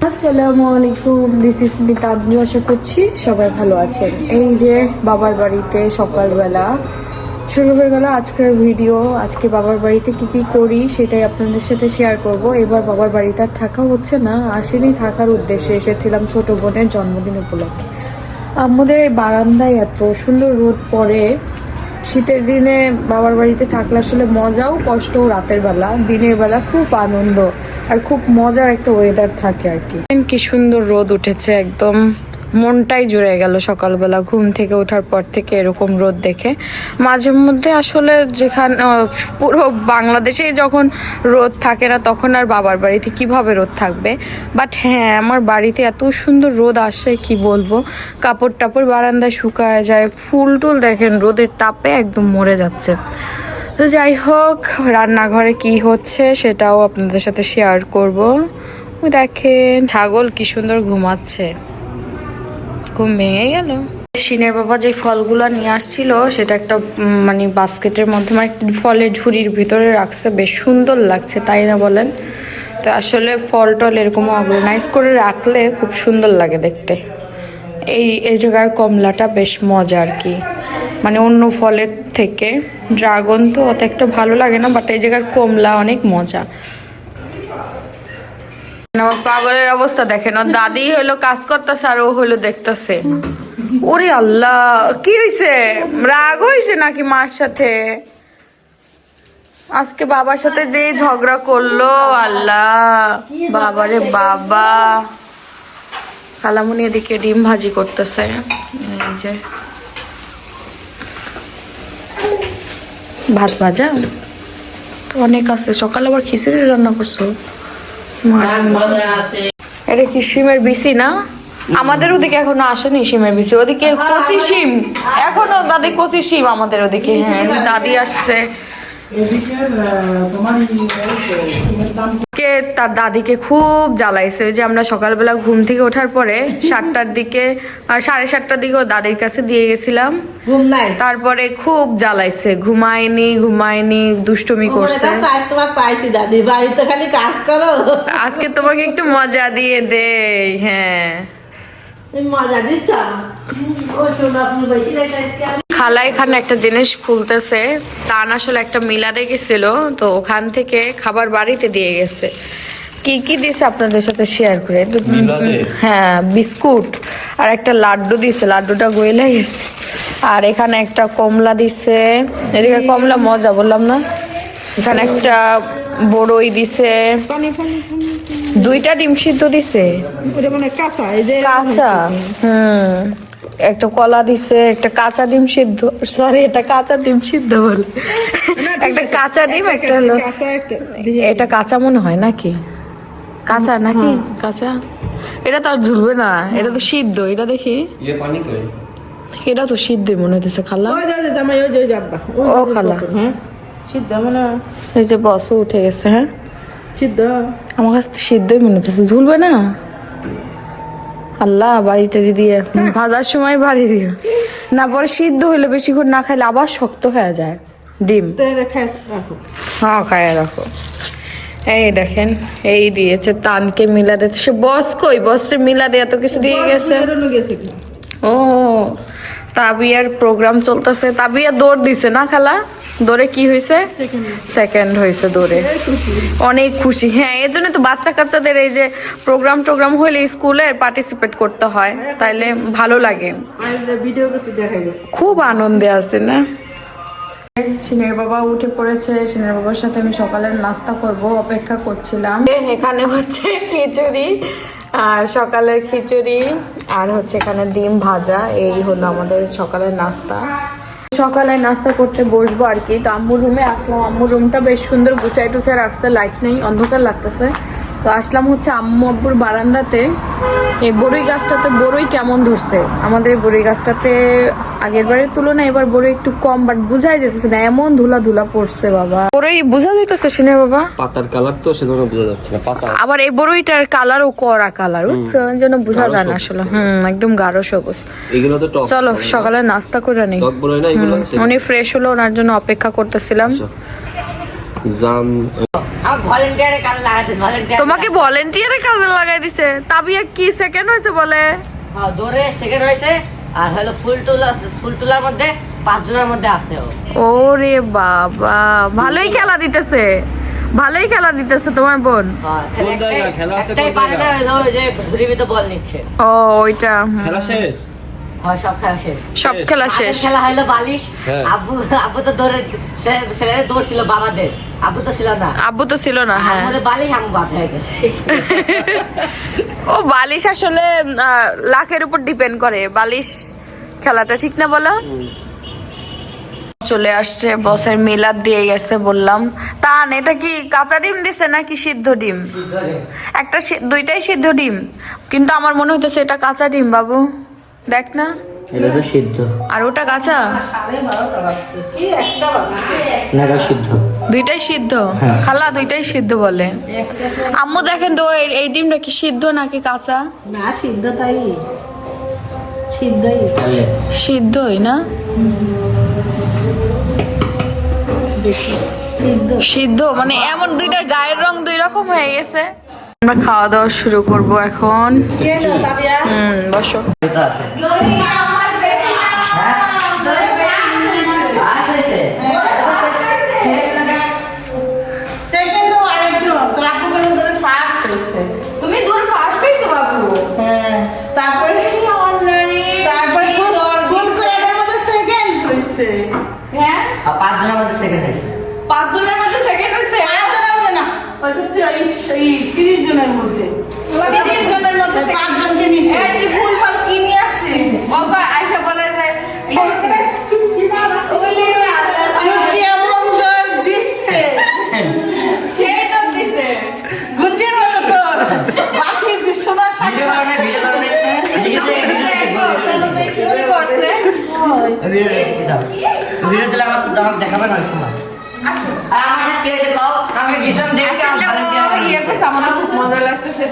আসসালামু আলাইকুম, this is Mita. আমি আশা করছি সবাই ভালো আছেন। এই যে বাবার বাড়িতে সকালবেলা শুরু হয়ে গেল আজকের ভিডিও। আজকে বাবার বাড়িতে কি করি সেটাই আপনাদের সাথে শেয়ার করব। এবার বাবার বাড়িতে আর থাকা হচ্ছে না, আসেনি, থাকার উদ্দেশ্যে এসেছিলাম ছোট বোনের জন্মদিন উপলক্ষে। আমাদের এই বারান্দায় এত সুন্দর রোদ পড়ে, শীতের দিনে বাবার বাড়িতে থাকলে আসলে মজাও কষ্টও রাতের বেলা, দিনের বেলা খুব আনন্দ আর খুব মজার একটা ওয়েদার থাকে আর কি সুন্দর রোদ উঠেছে, একদম মনটাই জুড়ে গেল সকালবেলা ঘুম থেকে ওঠার পর থেকে এরকম রোদ দেখে। মাঝে মধ্যে আসলে যেখানে পুরো বাংলাদেশেই যখন রোদ থাকে না তখন আর বাবার বাড়িতে কিভাবে রোদ থাকবে। বাট হ্যাঁ, আমার বাড়িতে এত সুন্দর রোদ আসে কি বলবো, কাপড় টাপড় বারান্দায় শুকায় যায়, ফুল টুল দেখেন রোদের তাপে একদম মরে যাচ্ছে। তো যাই হোক, রান্নাঘরে কি হচ্ছে সেটাও আপনাদের সাথে শেয়ার করব। ওই দেখেন ছাগল কি সুন্দর ঘুমাচ্ছে, ঘুম ভেঙে গেল। সিনের বাবা যে ফলগুলো নিয়ে আসছিল সেটা একটা বাস্কেটের মধ্যে ফলের ঝুড়ির ভিতরে রাখছে, বেশ সুন্দর লাগছে, তাই না বলেন? তো আসলে ফল টল এরকম অর্গানাইজ করে রাখলে খুব সুন্দর লাগে দেখতে। এই জায়গার কমলাটা বেশ মজা আর কি, অন্য ফলের থেকে ড্রাগন তো অত একটা ভালো লাগে না, বাট এই জায়গার কমলা অনেক মজা। আমার পাগলের অবস্থা দেখেন, ওর দাদি হইলো কাজ করতেছে আর ও হইলো দেখতেছে। ওরে আল্লাহ, কি হয়েছে? রাগ হয়েছে নাকি মার সাথে? আজকে বাবার সাথে যে ঝগড়া করলো, আল্লাহ বাবারে বাবা। খালামুনি এদিকে ডিম ভাজি করতেছে, এই যে ভাত ভাজা তো অনেক আছে। সকালে আবার খিচুড়ি রান্না করছো। এটা কি শিমের বিচি না? আমাদের ওদিকে এখনো আসেনি শিমের বিচি, ওদিকে কচি শিম এখনো, দাদি কচি শিম আমাদের ওদিকে। হ্যাঁ, দাদি আসছে, তার দাদিকে খুব জ্বালাইছে যে আমরা সকালবেলা ঘুম থেকে ওঠার পরে 7টার দিকে আর 7:30টার দিকে দাদির কাছে দিয়ে গেছিলাম, তারপরে খুব জ্বালাইছে, ঘুমায়নি দুষ্টুমি করছে। আজকে তোমাকে একটু মজা দিয়ে দেই। হ্যাঁ, খালা এখানে একটা জিনিস খুলতেছে, তান আসলে একটা মিলাদে গেছিল, তো ওখান থেকে খাবার বাড়িতে দিয়ে গেছে। কি কি দিছে আপনাদের সাথে শেয়ার করে। হ্যাঁ, বিস্কুট আর একটা লাড্ডু দিছে, লাড্ডুটা গইলা গেছে। আর এখানে একটা কমলা দিছে, এদিকে কমলা মজা বললাম না। এখানে একটা বড়ই দিছে, 2টা ডিম সিদ্ধ দিছে, কাঁচা। একটা কলা দিছে, একটা কাঁচা ডিম সিদ্ধ, সরি এটা কাঁচা ডিম সিদ্ধ বলে, একটা কাঁচা ডিম, একটা হলো এটা কাঁচা মনে হয় নাকি, কাঁচা নাকি কাঁচা। এটা তো আর ঝুলবে না, এটা তো সিদ্ধ। এটা দেখি, এটা তো সিদ্ধই মনে হইতেছে। খালা, ও খালা সিদ্ধ মনে হয়, এই যে বসও উঠে গেছে। হ্যাঁ সিদ্ধ, আমার কাছে সিদ্ধই মনে হইতেছে, ঝুলবে না। আল্লাহ, বাড়িটা দিয়ে ভাজার সময় বাড়ি দিয়ে না, পরে সিদ্ধ হইলে বেশিক্ষণ না খাইলে আবার শক্ত হয়ে যায় ডিম। হ্যাঁ, খাইয়া রাখো। এই দেখেন, এই দিয়েছে তানকে মিলাদে। সে বস কই, বসে মিলাদে এত কিছু দিয়ে গেছে। ও, তাবিয়ার প্রোগ্রাম চলতেছে, তাবিয়া দৌড় দিছে না খালা? দৌড়ে কি হয়েছে? সেকেন্ড হয়েছে দৌড়ে, অনেক খুশি। হ্যাঁ, এর জন্য তো বাচ্চা কাচ্চাদের এই যে প্রোগ্রাম হইলে স্কুলে পার্টিসিপেট করতে হয়, তাইলে ভালো লাগে, খুব আনন্দে আছে না। সিনের বাবা উঠে পড়েছে, সিনের বাবার সাথে আমি সকালের নাস্তা করব, অপেক্ষা করছিলাম। এখানে হচ্ছে খিচুড়ি, আর সকালের খিচুড়ি, আর হচ্ছে এখানে ডিম ভাজা। এই হলো আমাদের সকালের নাস্তা। সকালে নাস্তা করতে বসবো আর কি। তো আম্মুর রুমে আসলাম, আম্মুর রুমটা বেশ সুন্দর গুছাই টুছাই রাখছে, লাইট নেই, অন্ধকার লাগতেছে। তো আসলাম হচ্ছে আম্মু আব্বুর বারান্দাতে। এই বড়ই গাছটাতে বড়ই কেমন ধরছে, আমাদের বড়ই গাছটাতে আগের বারের তুলনায় এবার বড়ই একটু কম, বাট বুঝাই যেতেছে না, এমন ধুলা পড়ছে বাবা। বড়ই বোঝা যাইতেছে সিনের বাবা, পাতার কালার তো সেজন্য বোঝা যাচ্ছে না। পাতা আবার এই বড়ইটার কালারও কড়া কালার, বুঝছো, এই জন্য বোঝা যায় না আসলে। একদম গাঢ় সবুজ। এগুলো তো টক। চলো সকালে নাস্তা করে নেই। টক বড়ই না এগুলো? উনি ফ্রেশ হলো, ওনার জন্য অপেক্ষা করতেছিলাম। জাম আমার ভলান্টিয়ারে কাজে লাগাইতেছে ভলান্টিয়ার তোমাকে ভলান্টিয়ারে কাজে লাগাই দিছে। তাবিয়া কি সেকেন্ড হয়েছে বলে? হ্যাঁ দৌড়ে সেকেন্ড হয়েছে। আর হলো ফুল তোলার মধ্যে 5 জনের মধ্যে আছে ও। ওরে বাবা, ভালোই খেলা দিতেছে, ভালোই খেলা দিতেছে তোমার বোন। কোন জায়গা খেলা আছে? একটাই কোন পারে না জায়গা? হলো যে ধুরিবিত বল নিচ্ছে। ও ওইটা খেলা শেষ? হয় সব খেলা শেষ। সব খেলা শেষ। আগের খেলা হলো বালিশ। হ্যাঁ। আব্বু তো দৌড়ে ছেলে দৌড় ছিল বাবাদের, আব্বু তো ছিল না। আব্বু তো ছিল না। হ্যাঁ, আমাদের বালিশ আম্মু বাদ হয়ে গেছে। ও বালিশ আসলে লাখের উপর ডিপেন্ড করে বালিশ খেলাটা, ঠিক না বলো? চলে আসছে বসের মিলাদ দিয়ে গেছে বললাম। তান এটা কি কাঁচা ডিম দিছে নাকি সিদ্ধ ডিম? একটা দুইটাই সিদ্ধ ডিম, কিন্তু আমার মনে হইতেছে এটা কাঁচা ডিম। বাবু দেখ না, এটা তো সিদ্ধ আর ওটা কাঁচা। না, এটা সিদ্ধ। দুইটাই সিদ্ধ? খালা দুইটাই সিদ্ধ বলে। আম্মু দেখেন তো এই ডিমটা কি সিদ্ধ নাকি কাঁচা? না সিদ্ধ, তাই সিদ্ধই। সিদ্ধই না? সিদ্ধ সিদ্ধ মানে এমন দুইটার গায়ের রং দুই রকম হয়ে গেছে। আমরা খাওয়া দাওয়া শুরু করব এখন। বসো। সেকেন্ড তো আরেকটু তোর আপু বলে ধরে ফার্স্ট হয়েছে। তুমি দূর ফার্স্ট হইছো বাবু। হ্যাঁ, তারপরে তারপরে ফুল করে এটার মধ্যে সেকেন্ড হয়েছে। হ্যাঁ, আর 5 জনের মধ্যে সেকেন্ড হয়েছে। 5 জনের মধ্যে সেকেন্ড হইছে। 5 জনের মধ্যে না, ওইটা তো এই 30 জনের মধ্যে। 30 জনের মধ্যে 5 জনকে নিছে। এই তুই ফুলফল কি নিয়ে আসছিস? বাবা আয়শা বলে যে ওগুলি সত্যি এমন দর দিচ্ছে, সেই তো দিছে। গুটির মতো তোর বাসি শোনার সাথে ভিডিও করবে, ভিডিও করবে। চলো দেখি কি করছে। ভিডিও দেখি দাও। ভিডিও দিলে আমার দেখাবে না ওই সময়। আসো। আর আমার সাথে কি হয়েছে কও? আমি গেছিলাম দেখতে আসলে আমার ইয়ে করছে, আমার খুব মজা লাগতেছে।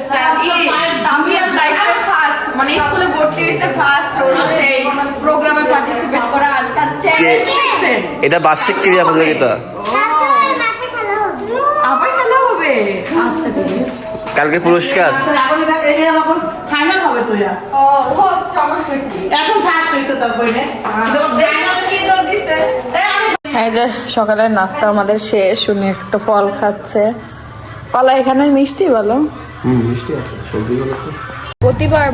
আমি আর লাইফের ফার্স্ট, মানে স্কুলে ভর্তি হয়েছে ফার্স্ট, ওর হচ্ছে এই প্রোগ্রামে পার্টিসিপেট করা, আর তার ট্যালেন্ট দেখছেন। এটা বার্ষিক ক্রীড়া প্রতিযোগিতা। আবার খেলা হবে? আচ্ছা ঠিক আছে। কালকে পুরস্কার। এখন এটা এখন ফাইনাল হবে তো ইয়া। ও ও সমস্যা কি? এখন ফার্স্ট হয়েছে তারপরে দেখো কি দৌড় দিছে। এই যে সকালের নাস্তা আমাদের শেষ। উনি একটা ফল খাচ্ছে। কলা এখানে মিষ্টি বলো। মিষ্টি আছে, সবজিগুলো তো। প্রতিবার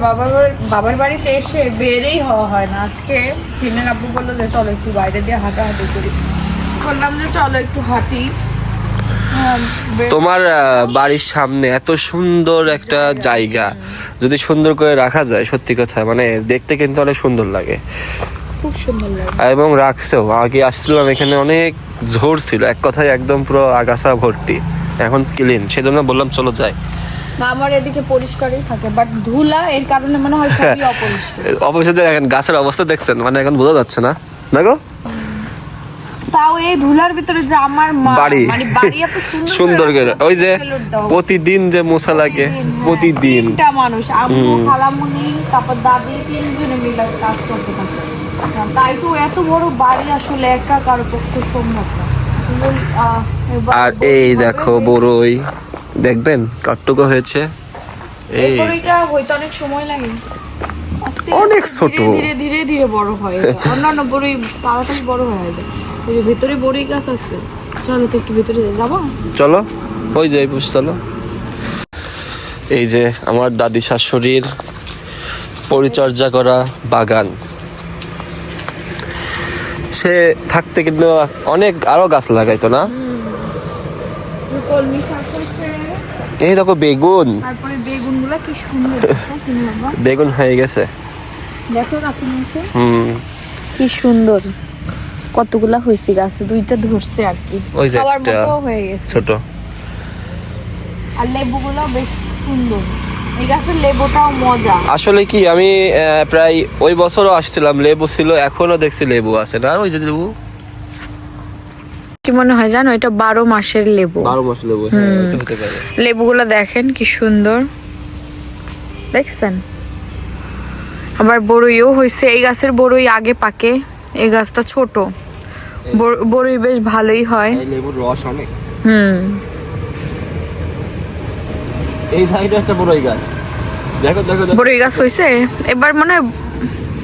বাবার বাড়িতে এসে বেরেই হওয়া হয় না। আজকে ছিলেন আব্বু বললো যে চলো একটু বাইরে দিয়ে হাঁটাহাঁটি করি। বললাম যে চলো একটু হাঁটি। তোমার বাড়ির সামনে এত সুন্দর একটা জায়গা, যদি সুন্দর করে রাখা যায়, সত্যি কথা মানে দেখতে কিন্তু অনেক সুন্দর লাগে। খুব সুন্দর লাগে। এবং রাখছেও। আগে আসছিলাম এখানে অনেক ঝোড় ছিল, এক কথায় একদম পুরো আগাছা ভর্তি। এখন ক্লিন, সেজন্য বললাম চলো যাই। না আমার এদিকে পরিষ্কারই থাকে, বাট ধুলা এর কারণে মনে হয় সবই অপরিষ্কার। অবশ্যই এখন গাছের অবস্থা দেখছেন, মানে এখন বোঝা যাচ্ছে না দেখো। তাও এই ধুলার ভিতরে যে আমার মা বাড়ি মানে বাড়ি এত সুন্দর করে, রাখা, ওই যে ফেলর দাও। প্রতিদিন যে মোছা লাগে, হ্যাঁ, প্রতিদিন। 3টা মানুষ, আম্মু খালামুনি তারপর দাদি, 3 জনে মিলে কাজ করতে থাকে। তাই তো এত বড় বাড়ি আসলে একা কারো পক্ষে সম্ভব না। আর এই দেখো বড়ই, দেখবেন কতটুকু হয়েছে। এই বড়ইটা হইতে অনেক সময় লাগে। আস্তে অনেক আস্তে ছোট। ধীরে ধীরে ধীরে বড় হয় এটা। অন্যান্য বড়ই তাড়াতাড়ি বড় হয়ে যায়। এই যে ভেতরে বড়ই গাছ আছে, চলো তো একটু ভেতরে যাবো। চলো ওই যাই বুঝ, চলো। এই যে আমার দাদি শাশুড়ির পরিচর্যা করা বাগান। সে থাকতে কিন্তু অনেক আরো গাছ লাগাইতো না। কলমি শাক হয়েছে, এই দেখো বেগুন, তারপরে বেগুন গুলা কি সুন্দর বাবা। বেগুন হয়ে গেছে। দেখো গাছে নিচে হুম, কি সুন্দর কতগুলা হয়েছে গাছে, 2টা ধরছে আর কি, ওই যে সবার একটা মতো হয়ে গেছে। ছোট। আর লেবুগুলো বেশ সুন্দর, এই গাছের লেবুটাও মজা। আসলে কি আমি প্রায় ওই বছরও আসছিলাম, লেবু ছিল, এখনো দেখছি লেবু আছে না। ওই যে লেবু কি মনে হয় জানো, এটা 12 মাসের লেবু। 12 মাস লেবু, হ্যাঁ এটা হতে পারে। লেবুগুলো দেখেন কি সুন্দর, দেখছেন। আবার বড়ইও হয়েছে, এই গাছের বড়ই আগে পাকে, এই গাছটা ছোট। বড়ই বেশ ভালোই হয়। এই লেবুর রস অনেক। এই সাইডে একটা বড়ই গাছ, দেখো দেখো দেখো। বড়ই গাছ হয়েছে এবার, মানে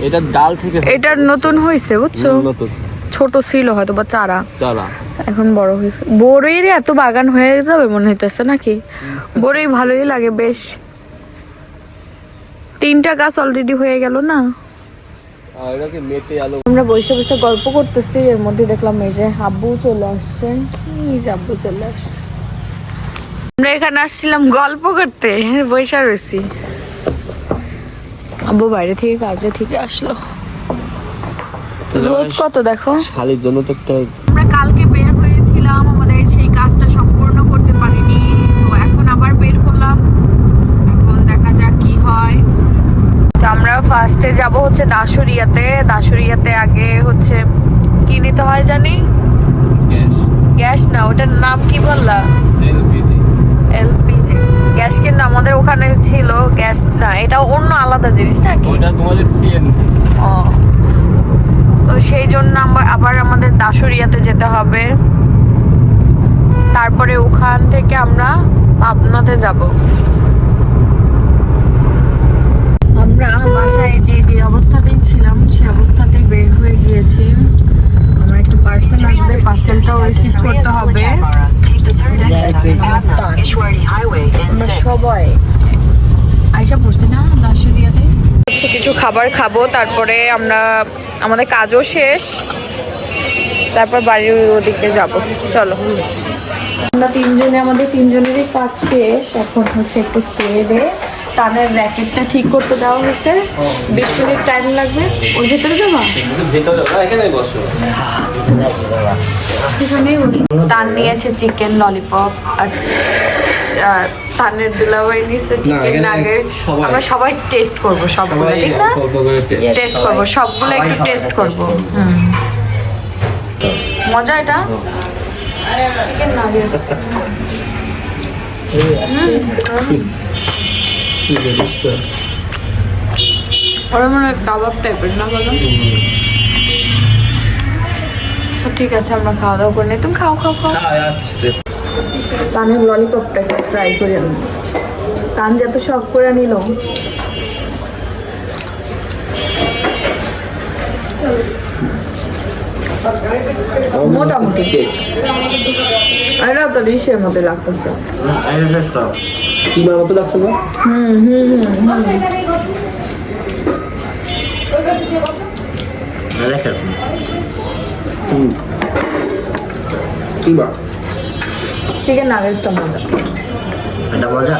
এটা ডাল থেকে এটা নতুন হয়েছে বুঝছো, নতুন ছোট ছিল হয়তো বা চারা, চারা। এখন বড় হয়েছে। বড়ইয়ের এত বাগান হয়ে যাবে মনে হইতেছে নাকি? বড়ই ভালোই লাগে বেশ, 3টা গাছ অলরেডি হয়ে গেল না। আর এটাকে মেটে আলো। আমরা বসে বসে গল্প করতেছি, এর মধ্যে দেখলাম এই যে আব্বু চলে আসছে, এই যে আব্বু চলে আসছে। আমরা এখানে আসছিলাম গল্প করতে, বসে রয়েছি। আব্বু বাইরে থেকে কাজে থেকে আসলো। রোদ কত দেখো। শালির জন্য তো একটা আমরা কালকে বের হয়েছিলাম, আমাদের সেই কাজটা সম্পূর্ণ করতে পারিনি, তো এখন আবার বের হলাম, এখন দেখা যাক কি হয়। তো আমরা ফার্স্টে যাব হচ্ছে দাসুরিয়াতে আগে হচ্ছে কি নিতে হয় জানি, গ্যাস, গ্যাস না, ওটার নাম কি বললা? এলপিজি। এলপিজি গ্যাস, কিন্তু আমাদের ওখানে ছিল গ্যাস না, এটা অন্য আলাদা জিনিস নাকি? ওটা তোমাদের সিএনজি। ও, তো সেই জন্য আবার আমাদের দাসুরিয়াতে যেতে হবে, তারপরে ওখান থেকে আমরা পাবনাতে যাব। আমরা বাসায় যে অবস্থাতেই ছিলাম সেই অবস্থাতেই বের হয়ে গিয়েছি। আমার একটু পার্সেল আসবে, পার্সেলটাও রিসিভ করতে হবে। আমরা সবাই আইসা পড়ছি না দাসুরিয়াতে, হচ্ছে কিছু খাবার খাবো, তারপরে আমাদের কাজও শেষ, তারপর বাড়ির ওদিকে যাব। চলো, আমরা আমাদের তিনজনেরই কাজ শেষ, এখন হচ্ছে একটু খেয়ে দে। তানের র্যাকেটটা ঠিক করতে দেওয়া হয়েছে, 20 মিনিট টাইম লাগবে। ওর ভিতরে যাবা? এখানে বসো। তান নিয়েছে চিকেন ললিপপ, আর তানের দুলাভাই নিয়েছে চিকেন নাগেটস। আমরা সবাই টেস্ট করবো সবগুলো, ঠিক না? টেস্ট করবো সবগুলো, একটু টেস্ট করবো। মজা এটা চিকেন নাগেটস। ওরা মনে হয় কাবাব টাইপের না, বলো? ঠিক আছে, আমরা খাওয়া দাওয়া করে নিই, তুমি খাও। তানের ললিপপটাকে ট্রাই করে আমি, তান যত শখ করে নিল। মোটামুটি এটা তো ডিশের মধ্যে লাগতেছে। কি মার মতো লাগছে না? চিকেন নাগেটসটা মজা, এটা মজা।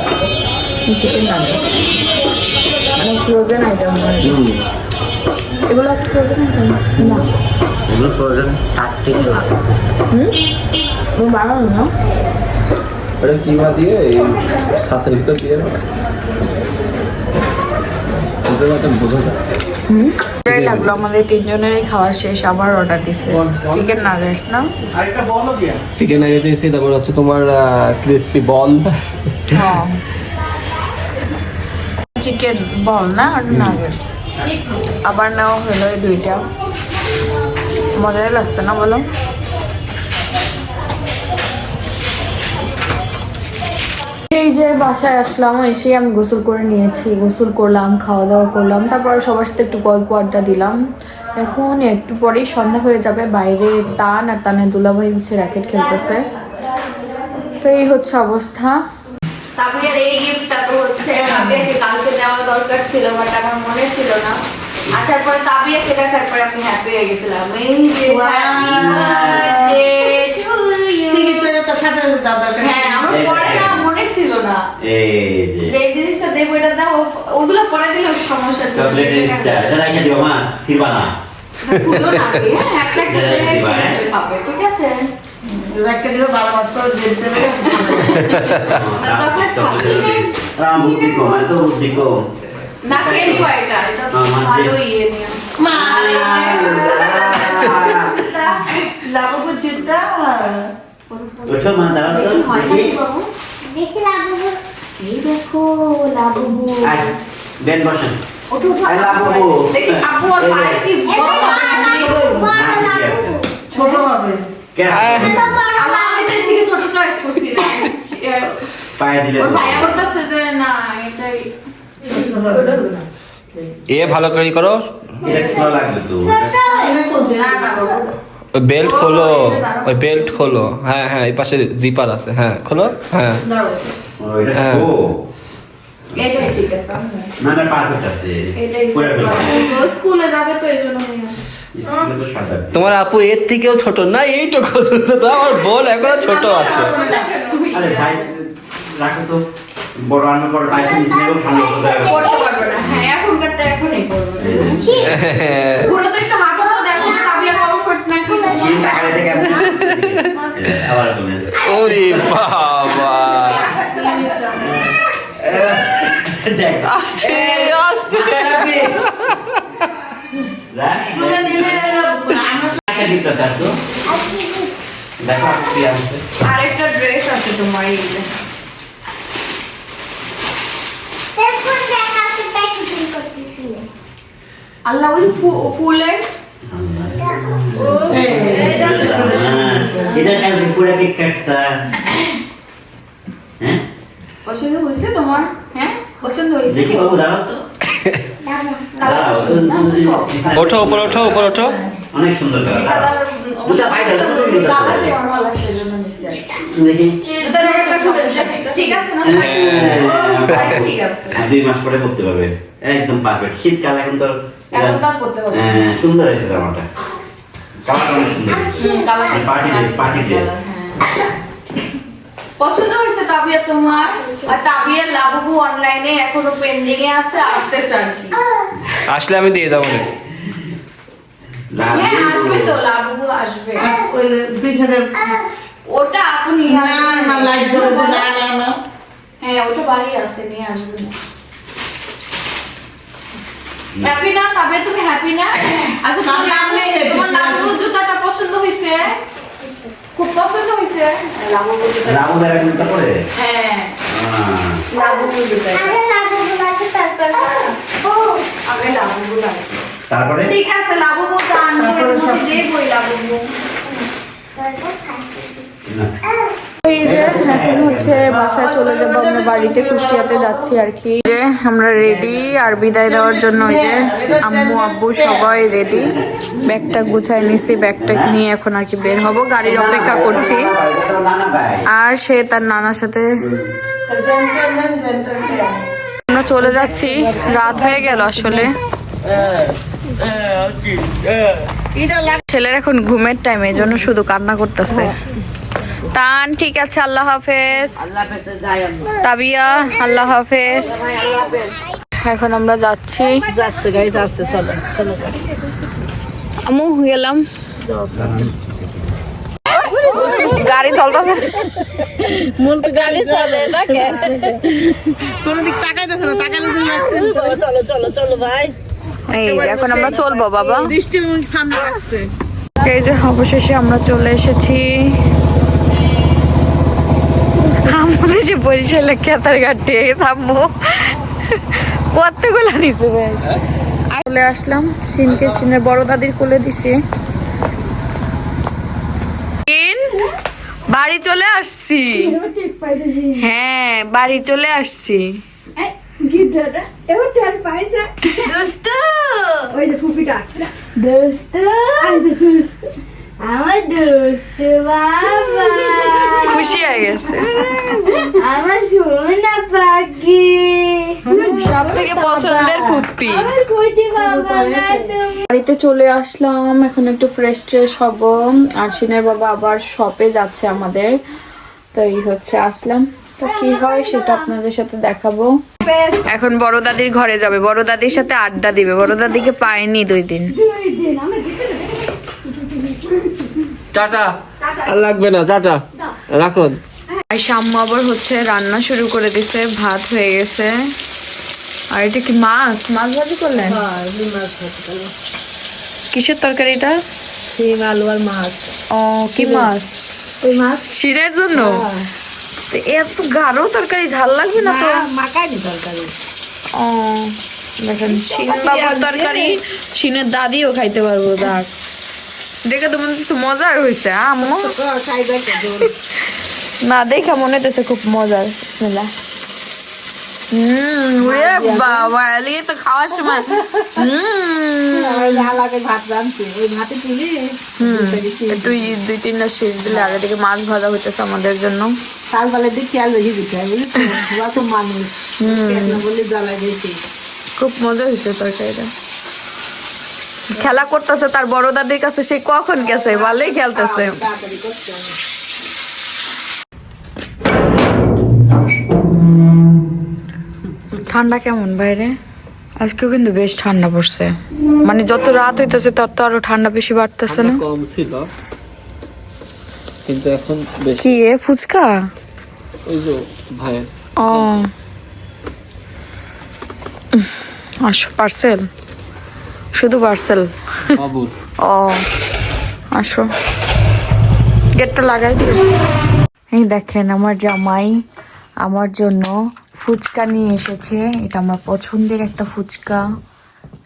চিকেন নাগেটস মানে ফ্রোজেন আইটেম, এগুলো ফ্রোজেন আইটেম না, এগুলো ফ্রোজেন টাটকা না। বানানো না, এটা কিমা দিয়ে এই সাসের ভিতর দিয়ে না, বোঝা যায়। ভালোই লাগলো। আমাদের তিনজনেরই খাওয়া শেষ, আবার অর্ডার দিছে চিকেন নাগেটস না, চিকেন নাগেটস দিয়েছি, তারপর হচ্ছে তোমার ক্রিসপি বল, চিকেন বল না, আর নাগেটস আবার নেওয়া হলো, এই দুইটা মজাই লাগছে না, বলো? এই যে বাসায় আসলাম, এসে আমি গোসল করে নিয়েছি, গোসল করলাম, খাওয়া দাওয়া করলাম, তারপর সবার সাথে একটু গল্প আড্ডা দিলাম। এখন একটু পরেই সন্ধ্যা হয়ে যাবে, বাইরে তান আর তানের দুলাভাই হচ্ছে র্যাকেট খেলতেছে। তো এই হচ্ছে অবস্থা। তাবিয়ার এই গিফটটা তো হচ্ছে তাবিয়াকে কালকে দেওয়া দরকার ছিল, বাট আমার মনে ছিল না। আসার পর তাবিয়াকে দেখার পর আমি হ্যাপি হয়ে গেছিলাম। এই যে হ্যাপি বার্থডে টু ইউ। ঠিকই করে তো সাথে দাদা। হ্যাঁ, আমার পরে না মনে ছিল না। যে জিনিসটা দেব এটা দাও, ওগুলো পরে দিলে সমস্যা নেই। চকলেট এটা রাখা দিও মা, সিলবা না। খুলো না আগে, হ্যাঁ, একটা করে পাবে, ঠিক আছে? রাখতে দিও, 12 মাস পর দিয়ে দেবে। চকলেট খাবে বুদ্ধি কম, এত বুদ্ধি কম। না, খেয়ে নিবা এটা, এটা ভালো ইয়ে নিয়ে। মা লাবু জিদ্দা ওঠো মা, দাঁড়াও তো দেখি লাবু, এই দেখো লাবু। আয় বেন বসেন। ওঠো, আই লাবু। দেখি আব্বু আর পায়ে কি ছোট হবে। কে আমি তো থেকে ছোট চয়েস করছি না। পায়ে দিলে ওর তো। ভাইয়া বলতেছে যে না এটাই এ ভালো করে করো, এটা খোলা লাগবে তো। না না বাবা। ওই বেল্ট খোলো, ওই বেল্ট খোলো। হ্যাঁ হ্যাঁ, এই পাশে জিপার আছে, হ্যাঁ খোলো। হ্যাঁ দাও ও, এটা হ্যাঁ। ও এটাই ঠিক আছে না না পারফেক্ট আছে। এটাই পুরো ফেলবে। স্কুলে যাবে তো এই জন্য নিয়ে আসছি। স্কুলে তো সাদা। তোমার আপু এর থেকেও ছোট না, এইটুকু ছোট তো, আমার বোন এখনো ছোট আছে। আরে ভাই রাখো তো, বড় আনো বড় ভাই তো নিচে ভালো কথা। পড়তে পারবে না। হ্যাঁ এখনকারটা এখনই পড়বে। পুরো তো একটু হাঁটো তো দেখো তাবিয়া কমফর্ট নাকি। কি টাকা রেখে কেমন আবার বলে ওরে বাবা, দেখ আস্তে আস্তে। স্কুলে নিলে আমার একটা গিফট আছে আসো দেখো আপু কি আছে। আরেকটা ড্রেস আছে তোমার এই যে। আল্লাহ ওই ফুলের এটা কাল পুরো কেক কাটতা। হ্যাঁ পছন্দ হয়েছে তোমার? হ্যাঁ পছন্দ হয়েছে? দেখি বাবু দাঁড়াও তো। দাঁড়াও, ওঠো উপরে, ওঠো উপরে, ওঠো। অনেক সুন্দর এই কালার। কালার দুটা পাই দাও, দুটো নিতে হবে। কালারটা আমার ভালো লাগে সেজন্য নিছি আর কি। দেখি দুটো একটা খুলে ঠিক আছে না? সাইজ ঠিক আছে। 2 মাস পরে করতে পারবে, একদম পারফেক্ট। শীতকাল এখন তো এখন তো আর করতে হবে না। হ্যাঁ, সুন্দর হয়েছে জামাটা, কালারটা অনেক সুন্দর হয়েছে। কালারটা পার্টি ড্রেস, পার্টি ড্রেস। পছন্দ হয়েছে তাবিয়া তোমার? আর তাবিয়ার লাভবু অনলাইনে এখনো পেন্ডিং এ আছে, আসতেছে আর কি। আসলে আমি দিয়ে যাবো। হ্যাঁ আসবে তো, লাভবু আসবে। ওই পিছনে ওটা আপনি না না লাইট জ্বলে না না না হ্যাঁ ওটা বাড়ি আছে, নিয়ে আসবে না। হ্যাপি না তবে তুমি হ্যাপি না? আচ্ছা তোমার না, আমি happy। তোমার লাভবু জুতাটা পছন্দ হয়েছে? খুব পছন্দ হয়েছে লাভবু জুতা? রামু বেড়া কিন্তু করে হ্যাঁ লাভবু জুতা। আগে লাভবু লাগবে। তারপরে ঠিক আছে লাভবু তো আনবে, তোমাকে দেবই লাভবু। না। এই যে এখন হচ্ছে বাসায় চলে যাবো আমরা, বাড়িতে কুষ্টিয়াতে যাচ্ছি আর কি। যে আমরা রেডি আর বিদায় দেওয়ার জন্য ওই যে আম্মু আব্বু সবাই রেডি, ব্যাগটা গুছাই নিছি, ব্যাগটা নিয়ে এখন আর কি বের হব, গাড়ির অপেক্ষা করছি। না না ভাই আর সে তার নানার সাথে আমরা চলে যাচ্ছি, রাত হয়ে গেল আসলে। ছেলের এখন ঘুমের টাইম, এই জন্য শুধু কান্না করতেছে। টান ঠিক আছে, আল্লাহ হাফেজ। আল্লাহ পেতে যাই আমরা। তাবিয়া আল্লাহ হাফেজ। ভাই আল্লাহ হাফেজ। এখন আমরা যাচ্ছি, যাচ্ছে গাড়ি যাচ্ছে, চলো চলো আমু গেলাম, গাড়ি চলতেছে। মূল তো গাড়ি চলে না কোন দিক তাকাইতেছে না, তাকালে তুমি চলো চলো চলো ভাই। এই যে এখন আমরা চলবো বাবা। দৃষ্টিমুখ সামনে রাখছে। এই যে অবশেষে আমরা চলে এসেছি আমাদের যে বরিশালে কেতার ঘাটে থামবো। কতগুলো নিচ্ছে ভাই। চলে আসলাম সিনকে, সিনের বড় দাদির কোলে দিছি। বাড়ি চলে আসছি, হ্যাঁ বাড়ি চলে আসছি। দোস্ত আমার দোস্ত বাবা, খুশি হয়ে গেছে, আমার সোনা পাখি, সব থেকে পছন্দের ফুপ্পি। আমার কোটি বাবা না তুমি। বাড়িতে চলে আসলাম, এখন একটু ফ্রেশ ট্রেশ হব। আর সিনের বাবা আবার শপে যাচ্ছে আমাদের, তো এই হচ্ছে আসলাম, তো কি হয় সেটা আপনাদের সাথে দেখাবো। এখন বড় দাদির ঘরে যাবে, বড় দাদির সাথে আড্ডা দিবে, বড় দাদিকে পাইনি 2 দিন। টাটা, আর লাগবে না, টাটা রাখুন। আর শাম্মু আবার হচ্ছে রান্না শুরু করে দিছে, ভাত হয়ে গেছে। আর এটা কি মাছ, মাছ ভাজি করলেন? কিসের তরকারি এটা? সিম আলু আর মাছ। ও কি মাছ? ওই মাছ শিরের জন্য? তো এত গাঢ় তরকারি ঝাল লাগবে না তো? মাকাইনি তরকারি। ও দেখেন শিন বাবুর তরকারি শিনের দাদিও খাইতে পারবো, দেখ দেখে তো মনে হচ্ছে মজার হইছে। আম্মু খাই দেখো না দেখে মনে হইতেছে খুব মজার। বিসমিল্লাহ। ওরে বাবা, এলিয়ে তো খাওয়ার সময় আলাকে ভাত রাঁধছি, ওই ভাতে তুলি একটু 2-3টা সিজ দিলে আগে থেকে মাছ ভাজা হইতেছে আমাদের জন্য। কাল বেলার দিক খেয়াল রেখে দিতে হয়, বুঝলি তো? ওরা তো মানুষ, পেট না বললে জ্বালায় বেশি। খুব মজা হয়েছে তরকারিটা। খেলা করতেছে তার বড় দাদির কাছে, সে কখন গেছে, ভালোই খেলতেছে। তাড়াতাড়ি করতে হবে। ঠান্ডা কেমন বাইরে? আজকেও কিন্তু বেশ ঠান্ডা পড়ছে, মানে যত রাত হইতেছে তত আরো ঠান্ডা বেশি বাড়তেছে না? কম ছিল কিন্তু এখন বেশি। কি এ ফুচকা? ওই যে ভাই ও আসো, পার্সেল, শুধু পার্সেল। বাবুর ও আসো, গেটটা লাগাই দিও। এই দেখেন আমার জামাই আমার জন্য ফুচকা নিয়ে এসেছে। এটা আমার পছন্দের একটা ফুচকা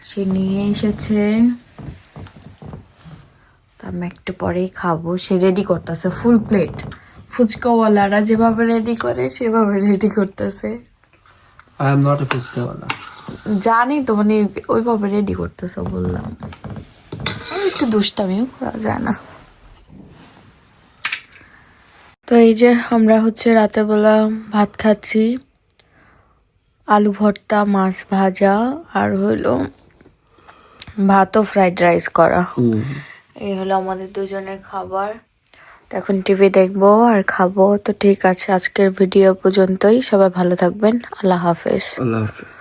সে নিয়ে এসেছে, তো আমি একটু পরেই খাবো। সে রেডি করতেছে ফুল প্লেট। ফুচকাওয়ালারা যেভাবে রেডি করে সেভাবে রেডি করতেছে। আই এম নট এ ফুচকাওয়ালা। জানি তো, মানে ওইভাবে রেডি করতেছে বললাম। আর একটু দুষ্টামিও করা যায় না। তো এই যে আমরা হচ্ছে রাতের বেলা ভাত খাচ্ছি, আলু ভর্তা, মাছ ভাজা, আর হলো ভাত ও ফ্রাইড রাইস করা। এই হলো আমাদের দুজনের খাবার। তো এখন টিভি দেখবো আর খাবো। তো ঠিক আছে, আজকের ভিডিও পর্যন্তই। সবাই ভালো থাকবেন। আল্লাহ হাফেজ। আল্লাহ হাফেজ।